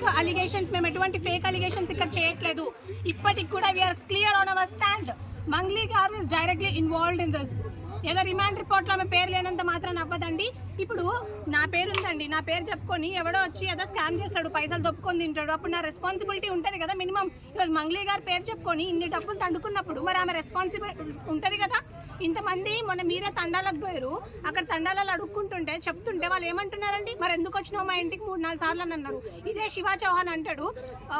Fake allegations, మేము ఎటువంటి fake allegations ఇక్కడ చేయట్లేదు. ఇప్పటికి కూడా we're clear on our stand. Mangli garu is directly involved in this. ఏదో రిమాండ్ రిపోర్ట్లో ఆమె పేరు లేనంత మాత్రం అవ్వదండి. ఇప్పుడు నా పేరు ఉందండి, నా పేరు చెప్పుకొని ఎవడో వచ్చి ఏదో స్కామ్ చేస్తాడు, పైసలు దొప్పుకొని తింటాడు, అప్పుడు నా రెస్పాన్సిబిలిటీ ఉంటుంది కదా మినిమం. ఈరోజు మంగ్లీ గారు పేరు చెప్పుకొని ఇన్ని డబ్బులు తండుకున్నప్పుడు మరి ఆమె రెస్పాన్సిబిలిటీ ఉంటుంది కదా. ఇంతమంది మొన్న మీరే తండాలకు పోయారు, అక్కడ తండాలలో అడుక్కుంటుంటే చెప్తుంటే వాళ్ళు ఏమంటున్నారండి, మరి ఎందుకు వచ్చినావు మా ఇంటికి 3-4 సార్లు అని అన్నారు. ఇదే శివ చౌహాన్ అంటాడు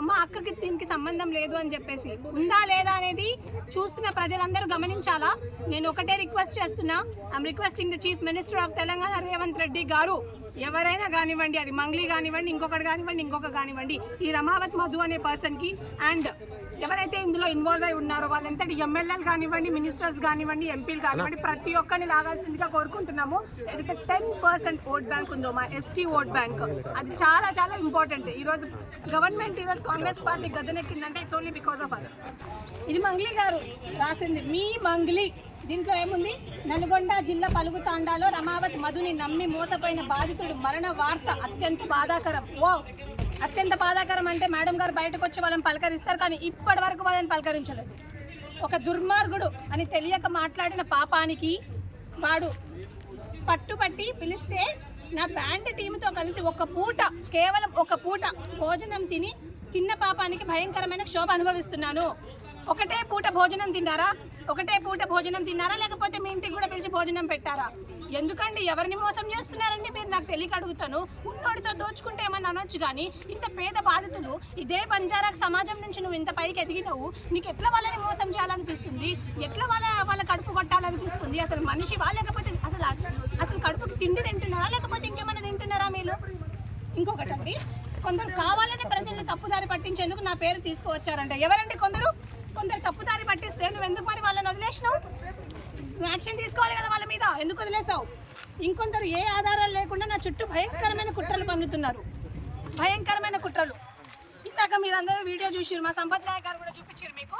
మా అక్కకి దీనికి సంబంధం లేదు అని చెప్పేసి. ఉందా లేదా అనేది చూస్తున్న ప్రజలందరూ గమనించాలా. నేను ఒకటే రిక్వెస్ట్ చేస్తున్నా, I'm requesting the chief minister of Telangana Revanth Reddy గారు, ఎవరైనా కానివ్వండి, అది మంగ్లీ కానివ్వండి, ఇంకొకటి కానివ్వండి, ఇంకొకటి కానివ్వండి, ఈ రమావత్ మధు అనే పర్సన్కి అండ్ ఎవరైతే ఇందులో ఇన్వాల్వ్ అయి ఉన్నారో వాళ్ళంతటి ఎమ్మెల్యేలు కానివ్వండి, మినిస్టర్స్ కానివ్వండి, ఎంపీలు కానివ్వండి, ప్రతి ఒక్కరిని లాగాల్సిందిగా కోరుకుంటున్నాము. ఏదైతే 10% ఓట్ బ్యాంక్ ఉందో మా ఎస్టీ ఓట్ బ్యాంక్, అది చాలా చాలా ఇంపార్టెంట్. ఈరోజు గవర్నమెంట్ ఈరోజు కాంగ్రెస్ పార్టీ గద్దెనెక్కిందంటే it's only because of us. ఇది మంగ్లీ గారు రాసింది, మీ మంగ్లీ. దీంట్లో ఏముంది, నల్గొండ జిల్లా పలుగు తాండాలో రమావత్ మధుని నమ్మి మోసపోయిన బాధితుడు మరణ వార్త అత్యంత బాధాకరం. ఓ అత్యంత బాధాకరం అంటే మేడం గారు బయటకు వచ్చి వాళ్ళని పలకరిస్తారు, కానీ ఇప్పటి వరకు వాళ్ళని పలకరించలేదు. ఒక దుర్మార్గుడు అని తెలియక మాట్లాడిన పాపానికి వాడు పట్టుపట్టి పిలిస్తే నా బ్యాండ్ టీంతో కలిసి ఒక పూట, కేవలం ఒక పూట భోజనం తిన్న పాపానికి భయంకరమైన క్షోభ అనుభవిస్తున్నాను. ఒకటే పూట భోజనం తిన్నారా? ఒకటే పూట భోజనం తిన్నారా? లేకపోతే మీ ఇంటికి కూడా పిలిచి భోజనం పెట్టారా? ఎందుకండి ఎవరిని మోసం చేస్తున్నారండి మీరు? నాకు తెలియక అడుగుతాను. ఉన్నోడితో దోచుకుంటే ఏమన్నా అనొచ్చు, కానీ ఇంత పేద బాధితులు ఇదే బంజారాకు సమాజం నుంచి నువ్వు ఇంత పైకి ఎదిగినావు, నీకు ఎట్లా వాళ్ళని మోసం చేయాలనిపిస్తుంది? ఎట్లా వాళ్ళ కడుపు కొట్టాలనిపిస్తుంది? అసలు మనిషివా? లేకపోతే అసలు కడుపుకి తిండి తింటున్నారా? లేకపోతే ఇంకేమైనా తింటున్నారా మీరు? ఇంకొకటండి, కొందరు కావాలని ప్రజల్ని తప్పుదారి పట్టించేందుకు నా పేరు తీసుకువచ్చారంట. ఎవరండి కొందరు తప్పుదారి పట్టిస్తే నువ్వు ఎందుకు మరి వాళ్ళని వదిలేసినావు? నువ్వు యాక్షన్ తీసుకోవాలి కదా వాళ్ళ మీద, ఎందుకు వదిలేసావు? ఇంకొందరు ఏ ఆధారాలు లేకుండా నా చుట్టూ భయంకరమైన కుట్రలు పన్నుతున్నారు, భయంకరమైన కుట్రలు. ఇందాక మీరందరూ వీడియో చూసిరు, మా సంపత్ నాయక్ గారు కూడా చూపించారు మీకు.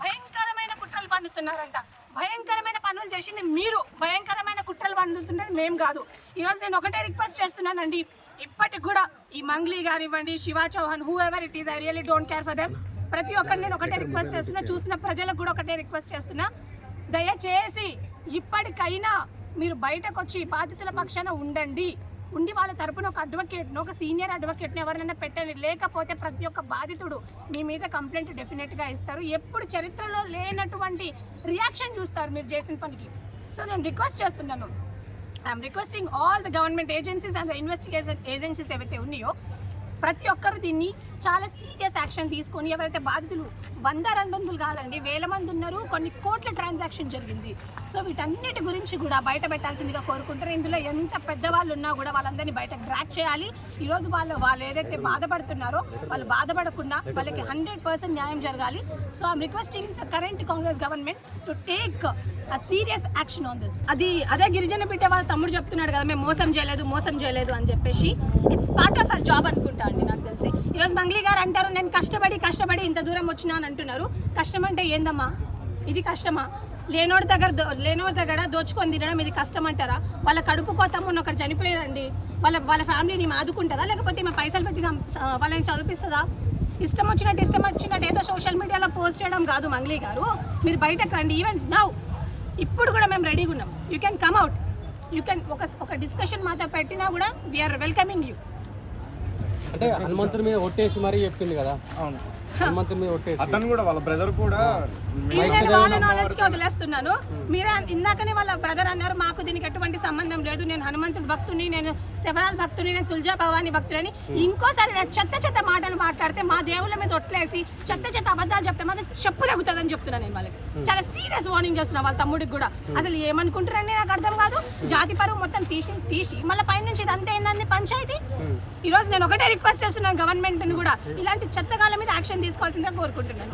భయంకరమైన కుట్రలు పన్నుతున్నారంట. భయంకరమైన పనులు చేసింది మీరు, భయంకరమైన కుట్రలు పన్నుతున్నది మేము కాదు. ఈరోజు నేను ఒకటే రిక్వెస్ట్ చేస్తున్నానండి, ఇప్పటికి కూడా ఈ మంగ్లీ కానివ్వండి, Shiva Chauhan, whoever it is, I really don't care for them. ప్రతి ఒక్కరిని నేను ఒకటే రిక్వెస్ట్ చేస్తున్నా, చూస్తున్న ప్రజలకు కూడా ఒకటే రిక్వెస్ట్ చేస్తున్నా, దయచేసి ఇప్పటికైనా మీరు బయటకు వచ్చి బాధితుల పక్షాన ఉండి వాళ్ళ తరపున ఒక అడ్వకేట్ను, ఒక సీనియర్ అడ్వకేట్ని ఎవరైనా పెట్టండి. లేకపోతే ప్రతి ఒక్క బాధితుడు మీ మీద కంప్లైంట్ డెఫినెట్గా ఇస్తారు. ఎప్పుడు చరిత్రలో లేనటువంటి రియాక్షన్ చూస్తారు మీరు చేసిన పనికి. సో నేను రిక్వెస్ట్ చేస్తున్నాను, I'm requesting all the government agencies and the investigation agencies ఏవైతే ఉన్నాయో ప్రతి ఒక్కరు దీన్ని చాలా సీరియస్ యాక్షన్ తీసుకొని, ఎవరైతే బాధితులు 100-200 కాదండి, 1000 మంది ఉన్నారు, కొన్ని కోట్ల ట్రాన్సాక్షన్ జరిగింది. సో వీటన్నిటి గురించి కూడా బయట పెట్టాల్సిందిగా కోరుకుంటారు. ఇందులో ఎంత పెద్దవాళ్ళు ఉన్నా కూడా వాళ్ళందరినీ బయట డ్రాక్ చేయాలి. ఈరోజు వాళ్ళు ఏదైతే బాధపడుతున్నారో వాళ్ళు బాధపడకుండా వాళ్ళకి 100% న్యాయం జరగాలి. So I'm requesting the current Congress government to take a serious action on this. అదే గిరిజన బిడ్డ వాళ్ళ తమ్ముడు చెప్తున్నాడు కదా, మేము మోసం చేయలేదు అని చెప్పేసి. It's part of our job అనుకుంటా అండి నాకు తెలిసి. ఈరోజు మంగ్లీ గారు అంటారు నేను కష్టపడి ఇంత దూరం వచ్చినా అని అంటున్నారు. కష్టం అంటే ఏందమ్మా? ఇది కష్టమా? లేనోడి దగ్గర దోచుకొని తినడం ఇది కష్టం అంటారా? వాళ్ళ కడుపు కోతమ్మని ఒకటి చనిపోయారండి, వాళ్ళ ఫ్యామిలీని ఆదుకుంటుందా? లేకపోతే మేము పైసలు పెట్టి వాళ్ళని చదివిస్తుందా? ఇష్టం వచ్చినట్టు ఏదో సోషల్ మీడియాలో పోస్ట్ చేయడం కాదు మంగ్లీ గారు. మీరు బయటకు రండి. ఈవెన్ నౌ ఇప్పుడు కూడా మేము రెడీగా ఉన్నాం. You can come out, you can ఒక డిస్కషన్ మాతో పెట్టినా కూడా వీఆర్ వెల్కమింగ్ యూ. అంటే హనుమంతుడి మీద ఒట్టేసి మరీ చెప్తుంది కదా. అవును, హనుమంతుడి మీద ఒట్టేసి అతను కూడా వాళ్ళ బ్రదర్ కూడా నేను వాళ్ళ నాలెడ్జ్కి వదిలేస్తున్నాను. మీరే ఇందాకనే వాళ్ళ బ్రదర్ అన్నారు మాకు దీనికి ఎటువంటి సంబంధం లేదు, నేను హనుమంతుడి భక్తుని, నేను శివలాల్ భక్తుని, నేను తుల్జా భవాని భక్తులని ఇంకోసారి చెత్త మాటలు మాట్లాడితే, మా దేవుళ్ళ మీద ఒట్లేసి చెత్త అబద్ధాలు చెప్తే మాత్రం చెప్పు తగ్గుతుందని చెప్తున్నాను నేను వాళ్ళకి. చాలా సీరియస్ వార్నింగ్ చేస్తున్నా వాళ్ళ తమ్ముడికి కూడా. అసలు ఏమనుకుంటారని నాకు అర్థం కాదు. జాతి పరువు మొత్తం తీసి మళ్ళీ పైనుంచి ఇది అంతే ఏందని పంచాయతీ. ఈరోజు నేను ఒకటే రిక్వెస్ట్ చేస్తున్నాను గవర్నమెంట్ని కూడా, ఇలాంటి చెత్తగాల మీద యాక్షన్ తీసుకోవాల్సిందిగా కోరుకుంటున్నాను.